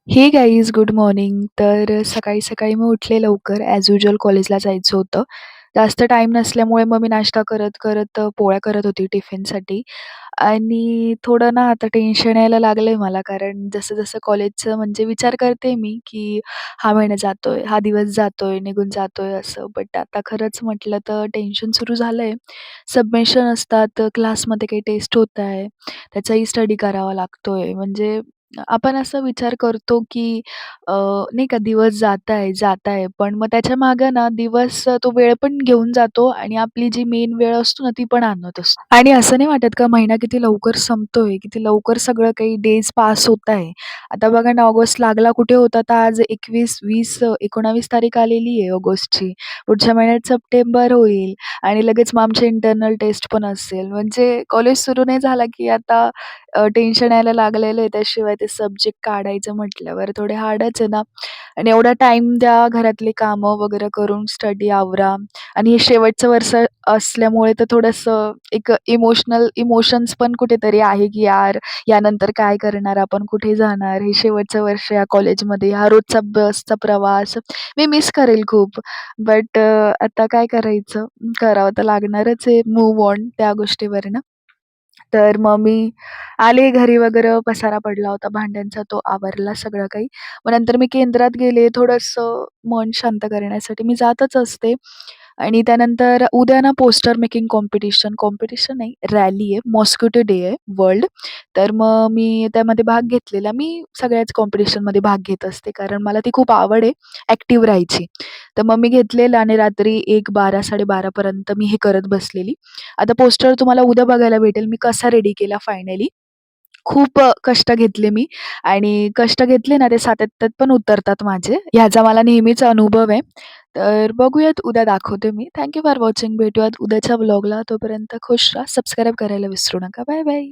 हे guys good morning. सकाळी-सकाळी मी उठले लवकर ॲज युजुअल कॉलेजला जायचं होतं. जास्त टाईम नसल्यामुळे मग मी नाश्ता करत पोळ्या करत होती टिफिनसाठी आणि थोडं ना आता टेन्शन यायला लागलंय मला कारण जसं-जसं कॉलेजचं म्हणजे विचार करते मी, की हा महिना जातोय, हा दिवस जातोय, निघून जातोय असं. बट आता खरंच म्हटलं तर टेन्शन सुरू झालंय. सबमिशन असतात, क्लासमध्ये काही टेस्ट होत आहे, त्याचाही स्टडी करावा लागतोय. म्हणजे आपण असा विचार करतो, की नाही का दिवस जात आहे, पण मग त्याच्यामागे ना तो वेळ पण घेऊन जातो आणि आपली जी मेन वेळ असतो ना, ती पण आणत असतो. आणि असं नाही वाटत का महिना किती लवकर संपतोय, किती लवकर सगळं काही डेज पास होत आहे. आता बघा ना, ऑगस्ट लागला कुठे होता, तर आज 21, 20, 19 तारीख आलेली आहे ऑगस्टची. पुढच्या महिन्यात सप्टेंबर होईल आणि लगेच मग आमची इंटरनल टेस्ट पण असेल. म्हणजे कॉलेज सुरू नाही झाला, की आता टेन्शन यायला लागलेलं आहे. त्याशिवाय ते सब्जेक्ट काढायचं म्हटल्यावर थोडे हार्डच आहे ना आणि एवढा टाईम द्या, घरातली कामं वगैरे करून स्टडी आवरा आणि हे शेवटचं वर्ष असल्यामुळे तर थोडंसं एक इमोशन्स पण कुठेतरी आहे, की यार यानंतर काय करणार आपण, कुठे जाणार? हे शेवटचं वर्ष या कॉलेजमध्ये, हा रोजचा बसचा प्रवास मी मिस करेल खूप. बट आता काय करायचं? करावं तर लागणारच आहे मूव्ह ऑन त्या गोष्टीवरनं. तर मग मी आले घरी वगैरे पसारा पडला होता भांड्यांचा तो आवरला सगळं काही. मग नंतर मी केंद्रात गेले थोडंसं मन शांत करण्यासाठी. मी जातच असते आणि त्यानंतर उद्या ना पोस्टर मेकिंग कॉम्पिटिशन नाही रॅली आहे, मॉस्किटो डे आहे वर्ल्ड. तर मग मी त्यामध्ये भाग घेतलेला. मी सगळ्याच कॉम्पिटिशनमध्ये भाग घेत असते कारण मला ती खूप आवड आहे ॲक्टिव्ह राहायची. तर मग मी घेतलेलं आणि रात्री 1, 12, 12:30 पर्यंत मी हे करत बसलेली. आता पोस्टर तुम्हाला उद्या बघायला भेटेल मी कसा रेडी केला फायनली. खूप कष्ट घेतले मी आणि कष्ट घेतले ना ते सातत्यात पण उतरतात माझे. ह्याचा मला नेहमीच अनुभव आहे. तर बघूयात उद्या दाखवते मी. Thank for watching. भेटूयात उद्याच्या व्लॉगला. तोपर्यंत खुश राहा. सबस्क्राईब करायला विसरू नका. Bye bye.